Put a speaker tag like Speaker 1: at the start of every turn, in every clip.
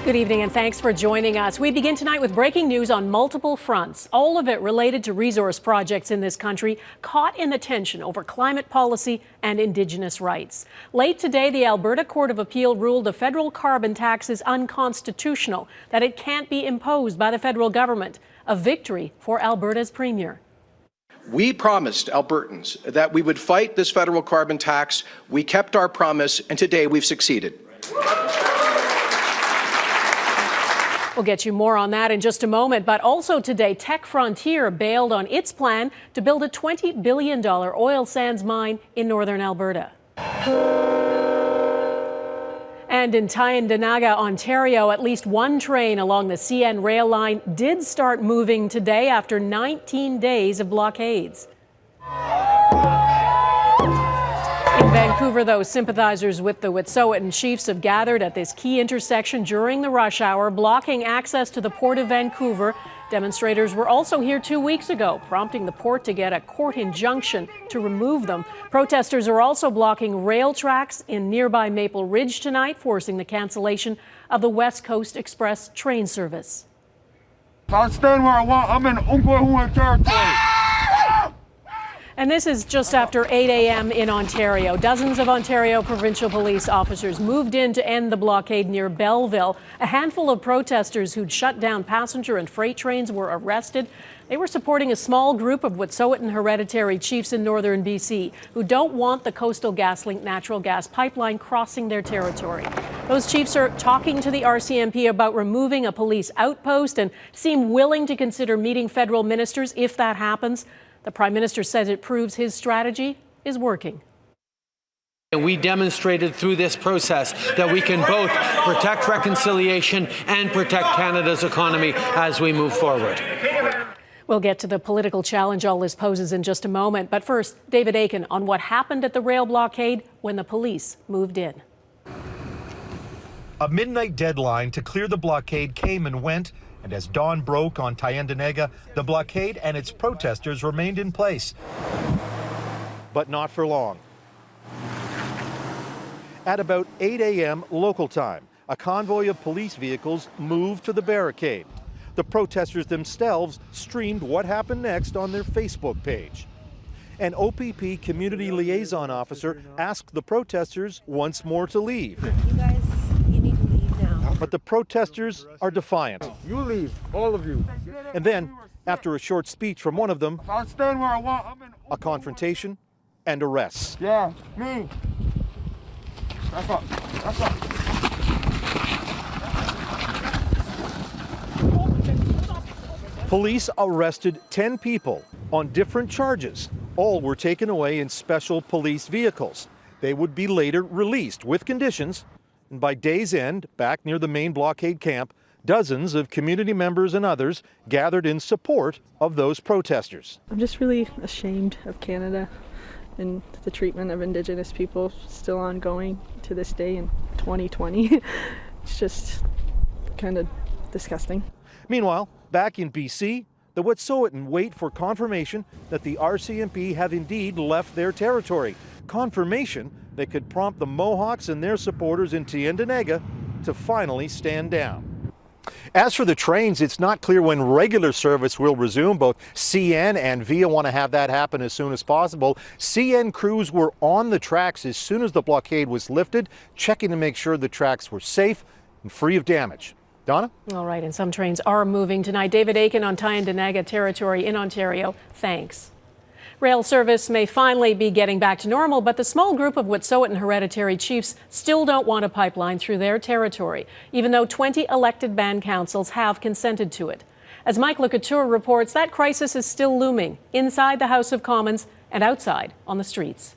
Speaker 1: Good evening and thanks for joining us. We begin tonight with breaking news on multiple fronts, all of it related to resource projects in this country caught in the tension over climate policy and Indigenous rights. Late today, the Alberta Court of Appeal ruled the federal carbon tax is unconstitutional, that it can't be imposed by the federal government. A victory for Alberta's premier.
Speaker 2: We promised Albertans that we would fight this federal carbon tax. We kept our promise, and today we've succeeded.
Speaker 1: We'll get you more on that in just a moment, but also today, Tech Frontier bailed on its plan to build a $20 billion oil sands mine in northern Alberta. And in Tyendinaga, Ontario, at least one train along the CN rail line did start moving today after 19 days of blockades. In Vancouver, though, sympathizers with the Wet'suwet'en Chiefs have gathered at this key intersection during the rush hour, blocking access to the Port of Vancouver. Demonstrators were also here 2 weeks ago, prompting the port to get a court injunction to remove them. Protesters are also blocking rail tracks in nearby Maple Ridge tonight, forcing the cancellation of the West Coast Express train service.
Speaker 3: I'll stand where I want. I'm in Ottawa territory.
Speaker 1: And this is just after 8 a.m. in Ontario. Dozens of Ontario Provincial Police officers moved in to end the blockade near Belleville. A handful of protesters who'd shut down passenger and freight trains were arrested. They were supporting a small group of Wet'suwet'en hereditary chiefs in northern BC who don't want the Coastal GasLink natural gas pipeline crossing their territory. Those chiefs are talking to the RCMP about removing a police outpost and seem willing to consider meeting federal ministers if that happens. The Prime Minister says it proves his strategy is working.
Speaker 4: We demonstrated through this process that we can both protect reconciliation and protect Canada's economy as we move forward.
Speaker 1: We'll get to the political challenge all this poses in just a moment. But first, David Akin on what happened at the rail blockade when the police moved in.
Speaker 5: A midnight deadline to clear the blockade came and went. And as dawn broke on Tyendinaga, the blockade and its protesters remained in place. But not for long. At about 8 a.m. local time, a convoy of police vehicles moved to the barricade. The protesters themselves streamed what happened next on their Facebook page. An OPP community liaison officer asked the protesters once more to leave.
Speaker 6: You need to leave now.
Speaker 5: But the protesters are defiant.
Speaker 3: You leave, all of you.
Speaker 5: And then, after a short speech from one of them,
Speaker 3: I'll stand where I want. I'm in
Speaker 5: a confrontation and arrests.
Speaker 3: Yeah, me. That's up. That's up.
Speaker 5: Police arrested 10 people on different charges. All were taken away in special police vehicles. They would be later released with conditions. And by day's end, back near the main blockade camp, dozens of community members and others gathered in support of those protesters.
Speaker 7: I'm just really ashamed of Canada and the treatment of Indigenous people still ongoing to this day in 2020. It's just kind of disgusting.
Speaker 5: Meanwhile, back in BC, the Wet'suwet'en wait for confirmation that the RCMP have indeed left their territory. Confirmation that could prompt the Mohawks and their supporters in Tyendinaga to finally stand down. As for the trains, it's not clear when regular service will resume. Both CN and VIA want to have that happen as soon as possible. CN crews were on the tracks as soon as the blockade was lifted, checking to make sure the tracks were safe and free of damage. Donna?
Speaker 1: All right, and some trains are moving tonight. David Akin on Tyendinaga Territory in Ontario, thanks. Rail service may finally be getting back to normal, but the small group of Wet'suwet'en hereditary chiefs still don't want a pipeline through their territory, even though 20 elected band councils have consented to it. As Mike Couteur reports, that crisis is still looming inside the House of Commons and outside on the streets.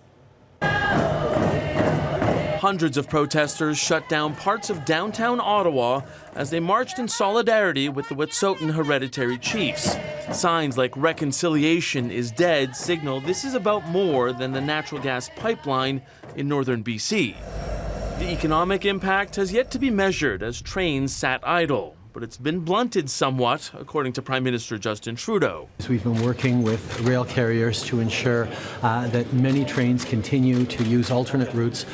Speaker 8: Hundreds of protesters shut down parts of downtown Ottawa as they marched in solidarity with the Wet'suwet'en hereditary chiefs. Signs like reconciliation is dead signal this is about more than the natural gas pipeline in northern BC. The economic impact has yet to be measured as trains sat idle. but it's been blunted somewhat, according to Prime Minister Justin Trudeau.
Speaker 9: We've been working with rail carriers to ensure that many trains continue to use alternate routes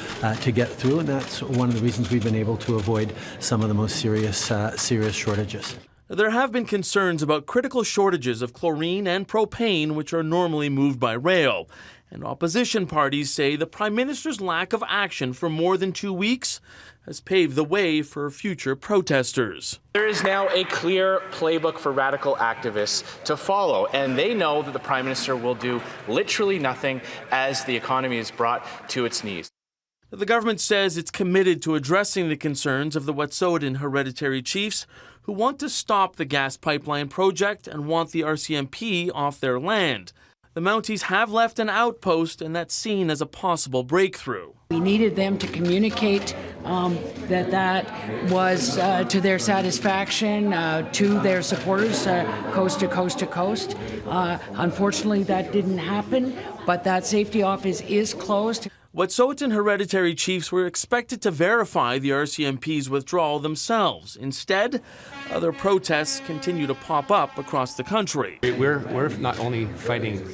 Speaker 9: to get through, and that's one of the reasons we've been able to avoid some of the most serious shortages.
Speaker 8: There have been concerns about critical shortages of chlorine and propane, which are normally moved by rail. And opposition parties say the Prime Minister's lack of action for more than 2 weeks has paved the way for future protesters.
Speaker 10: There is now a clear playbook for radical activists to follow, and they know that the Prime Minister will do literally nothing as the economy is brought to its knees.
Speaker 8: The government says it's committed to addressing the concerns of the Wet'suwet'en hereditary chiefs who want to stop the gas pipeline project and want the RCMP off their land. The Mounties have left an outpost, and that's seen as a possible breakthrough.
Speaker 11: We needed them to communicate that was to their satisfaction, to their supporters, coast to coast to coast. Unfortunately, that didn't happen, but that safety office is closed.
Speaker 8: Wet'suwet'en hereditary chiefs were expected to verify the RCMP's withdrawal themselves. Instead, other protests continue to pop up across the country.
Speaker 12: We're not only fighting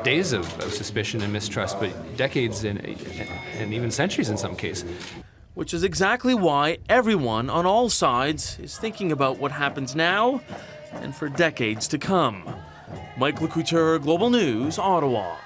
Speaker 12: days of suspicion and mistrust, but decades and even centuries in some cases.
Speaker 8: Which is exactly why everyone on all sides is thinking about what happens now and for decades to come. Michael Couteur, Global News, Ottawa.